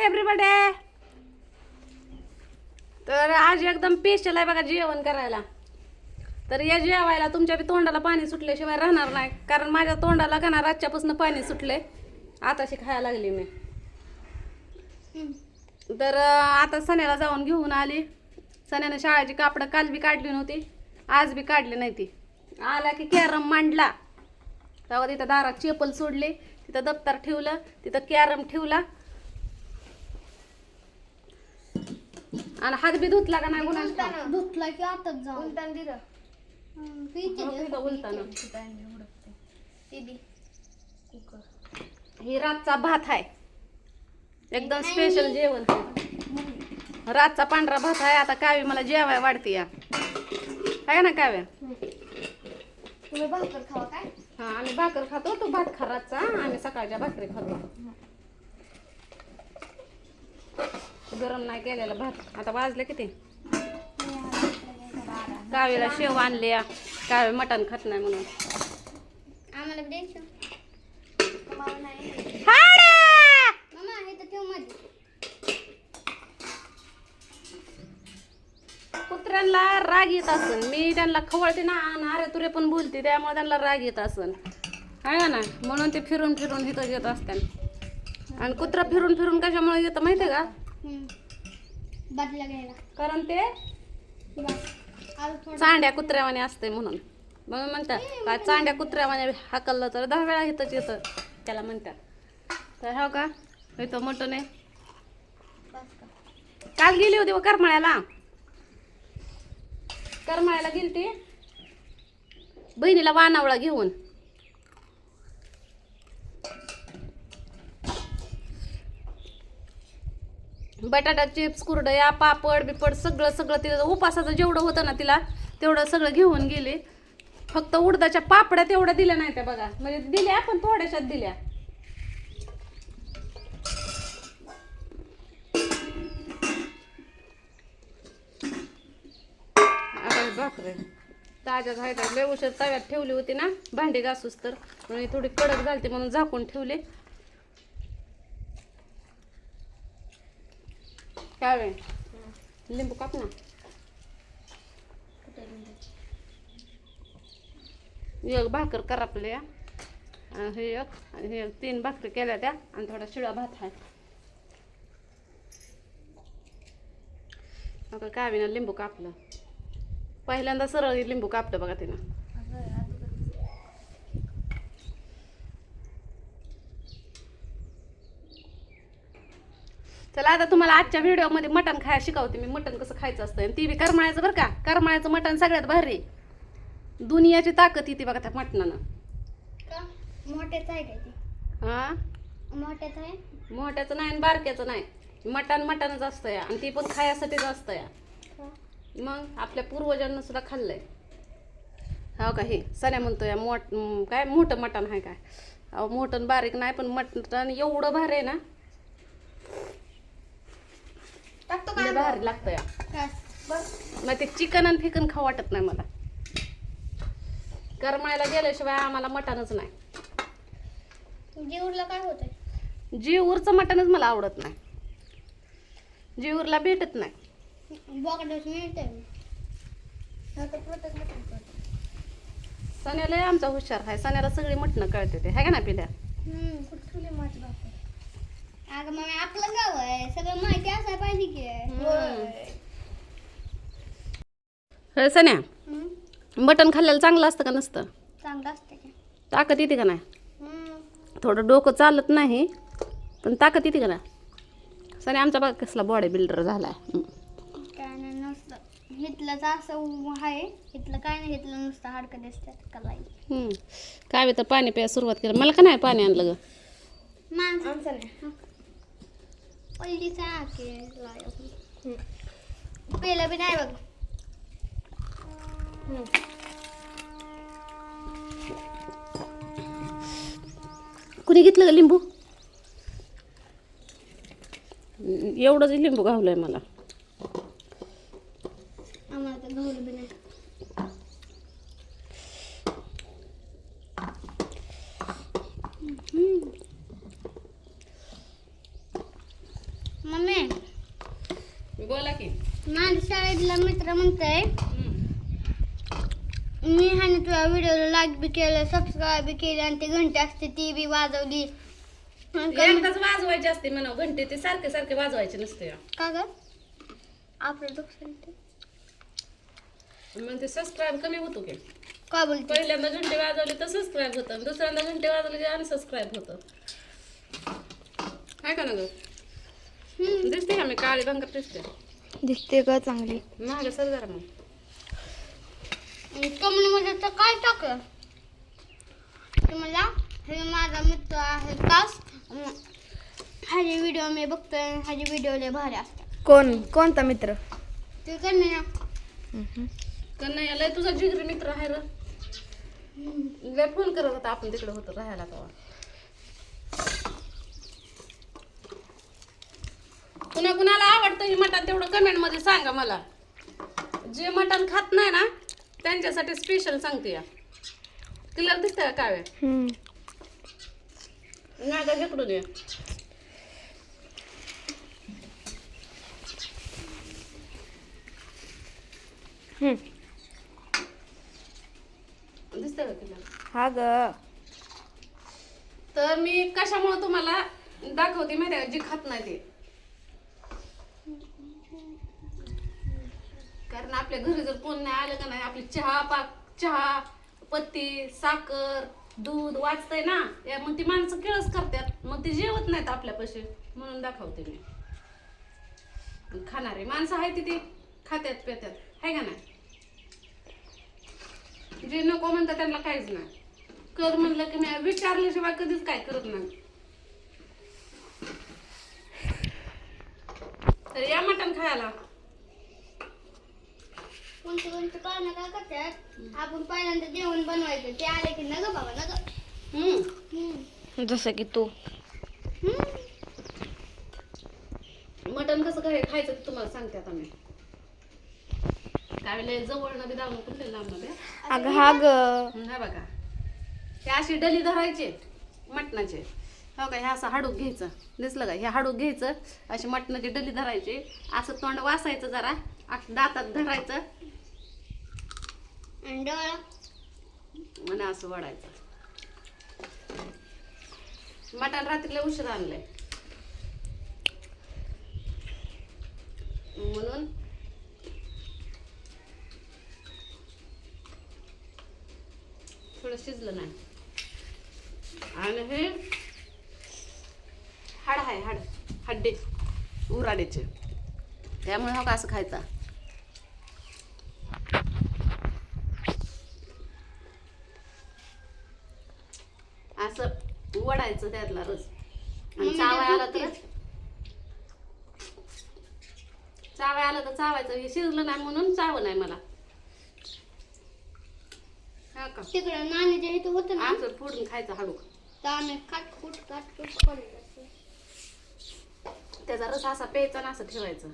Everybody. तर आज एकदम स्पेशल आहे बघा जेवण करायला. तर या जेवायला तुमच्या बी तोंडाला पाणी सुटल्याशिवाय राहणार नाही, कारण माझ्या तोंडाला का ना रातच्यापासून पाणी सुटले. आताशी खायला लागली मी. तर आता सण्याला जाऊन घेऊन आली. सण्यानं शाळेची कापडं काल बी काढली नव्हती, आज बी काढली नाही. ती आला की कॅरम मांडला, तेव्हा तिथं दारात चेपल सोडली, तिथं दप्तर ठेवलं, तिथं कॅरम ठेवला आणि हात बी धुतला का नाही गुन्हा धुतला की आताच जाऊ उलटान दिलं. ही रातचा भात आहे, एकदम स्पेशल जेवण. रातचा पांढरा भात आहे. आता काव्य मला जेवाय वाढते या, आहे ना काव्य? तुम्ही भाकर खावा काय? हा, आम्ही भाकर खातो, तो भात खा रातचा, आम्ही सकाळच्या भाकरी खातो. गरम नाही केलेला भात. आता वाजले किती? काव्याला शेव आणले. काव्य मटण खात नाही म्हणून. आम्हाला द्यायचं. तुम्हाला नाही. मामा हे तर ठेव मध्ये. कुत्र्यांना राग येत असन, मी त्यांना खवळते ना, अरे तुरे पण बोलते, त्यामुळे त्यांना राग येत असन, आहे ना? म्हणून ते फिरून फिरून इथं येत असतात. आणि कुत्रा फिरून फिरून कशामुळे येतं माहितीये का? बदला घ्यायला. कारण ते चांड्या कुत्र्यावाने असते म्हणून. मग म्हणतात काय चांड्या कुत्र्यावाने हाकललं तर 10 वेळा इथंच येतं, त्याला म्हणतात. तर हो का, इथं मटण आहे. काल गेली होती करमाळ्याला. करमाळ्याला गेलती बहिणीला वानावळा घेऊन. बटाटा चिप्स, कुरडया, पापड बिपड सगळं सगळं तिला उपासाचं जेवढं होतं ना तिला तेवढं सगळं घेऊन गेले. फक्त उडदाच्या पापड्या तेवढ्या दिल्या नाही त्या बघा, म्हणजे दिल्या पण थोड्याशाच दिल्या. भाकरे ताज्या झायच्या लय उशीर तव्यात ठेवली होती ना भांडी घासूस, तर म्हणून थोडी कडक झालती म्हणून झाकून ठेवले. काय लिंबू काप ना. एक भाकर करापल्या, हे एक आणि हे 3 भाकरी केल्या त्या, आणि थोडा शिळा भात आहे. आता कावीनं लिंबू कापलं, पहिल्यांदा सरळ लिंबू कापलं बघा तिनं. चला आता तुम्हाला आजच्या व्हिडिओमध्ये मटण खायला शिकवते मी. मटण कसं खायचं असतं, आणि ती बी करमाळ्याचं बरं का. करमाळ्याचं मटण सगळ्यात भारी, दुनियाची ताकद येते बघा त्या मटणानं. मोठ्याच आहे काय ते? हा, मोठ्याच आहे. मोठ्याचं नाही आणि बारक्याचं नाही, मटण मटणच असतं या, आणि ती पण खायासाठीच असतं या. मग आपल्या पूर्वजांना सुद्धा खाल्लंय. हो का, हे सण्या म्हणतो या काय मोठं मटण आहे काय? अहो मोठं बारीक नाही, पण मटण एवढं भारी आहे ना, भारी लागतं या. मग ते चिकन आणि फिकन खाऊ वाटत नाही मला. करमाळ्याला गेल्याशिवाय आम्हाला मटणच नाही. जीवरला काय होतंय? जीवरचं मटणच मला आवडत नाही, जीवरला भेटत नाही. बोकडाच मिळतंय. सण्याला आमचा हुशार आहे, सण्याला सगळी मटणं कळते ते, आहे का ना पिल्या? कुठे ठेवले माझी बाप? अगं मग आपलं गाव आहे, सगळं माहिती असायला पाहिजे की. सण्या, मटण खाल्ल्याला चांगलं असतं का नसतं? चांगलं असतं की. ताकद येते का नाही? थोडं डोकं चालत नाही, पण ताकद येते का नाही? सण्या आमचा बघ कसला बॉडी बिल्डर झालाय. काय नाही, नुसतं हितलंच असं आहे, हितलं काय नाही, हितलं नुसतं हाडकं दिसतात कलाई. काय तर पाणी प्यायला सुरुवात केलं. मला का नाही पाणी आणलं ग? माणसं पहिलीचा पहिलं बी नाही बघ. कुणी घेतलं ग लिंबू? एवढंच लिंबू घावलंय मला. आम्हाला तर घावलं बी नाही. माझ्या शाळेतला मित्र म्हणतोय मी ह्याने तुझ्या व्हिडिओला लाईक बी केलं सबस्क्राईब बी केली आणि ती घंटी असते ती बी वाजवली एकदाच वाजवायची असते म्हणा घंटे ते सारखे सारखे वाजवायचे नसते का ग आपलं दुसरं मग ते सबस्क्राईब कमी होतो की काय बोलते पहिल्यांदा घंटे वाजवले तर सबस्क्राईब होतं दुसऱ्यांदा घंटे वाजवले की अनसबस्क्राईब होतं काय का ना ग दिसते का मी काळी रंगात दिसते दिसते का चांगली महाग सर जरा मग कमलीमध्ये तर काय टाकलं तुम्हाला हे माझा मित्र आहे कास ह्याचे व्हिडिओ मी बघतोय ह्याचे व्हिडिओ लय भारी असतात कोणता मित्र ते करणे ना कन्हैया लय तुझा जिगरी मित्र आहे र लय फोन करत होता आपण तिकडे होतो राहायला तेव्हा कुणा कुणाला आवडतं ही मटण तेवढं कमेंट मध्ये सांगा मला जे मटण खात नाही ना त्यांच्यासाठी स्पेशल सांगते या क्लिअर दिसतंय का काव्या नाही का घेकडून ये दिसतंय का क्लिअर हा ग तर मी कशामुळे तुम्हाला दाखवते माहिती आहे का जी खात नाही ते कारण आपल्या घरी जर कोण नाही आलं का नाही आपली चहा पत्ती साखर दूध वाचतंय ना या मग ती माणसं किळस करतात मग ती जेवत नाहीत आपल्यापाशी म्हणून दाखवते मी खाणारे माणसं आहे ती खात्यात पेत्यात आहे का नाही जे नको म्हणतात त्यांना काहीच नाही कर म्हणलं की मी विचारल्याशिवाय कधीच काय करत नाही तर या मटण खायला कोणतं कोणतं पाहुणं काय करतात आपण पहिल्यांदा जेवण बनवायचं ते आले की नग बाबा नग जसं की तू मटण कसं काय खायचं ते तुम्हाला सांगते आता मी काय जवळ नदी दावून कुठे लांब नदी अगं हा ग हा बघा हे अशी डली धरायचे मटणाचे हो का हे असं हाडूक घ्यायचं दिसलं का हे हाडूक घ्यायचं अशी मटणाची डली धरायची असं तोंड वासायचं जरा असं दातात धरायचं आणि डोळा आणि असं वडायचं मटण रात्रीला उशीर आणलंय म्हणून थोडं शिजलं नाही आणि हे हाड आहे हड्डे उराड्याचे त्यामुळे हो का असं खायचा असं वडायचं त्यातला रस आणि चावाय आला तर चावायचं हे शिजलं नाही म्हणून चाव नाही मला हा का तिकडं नाणीच्या इथं होतं ना असं फोडून खायचं हाडूक तर आम्ही काटकूट पडलं त्याचा रस असा प्यायचा ना असं ठेवायचं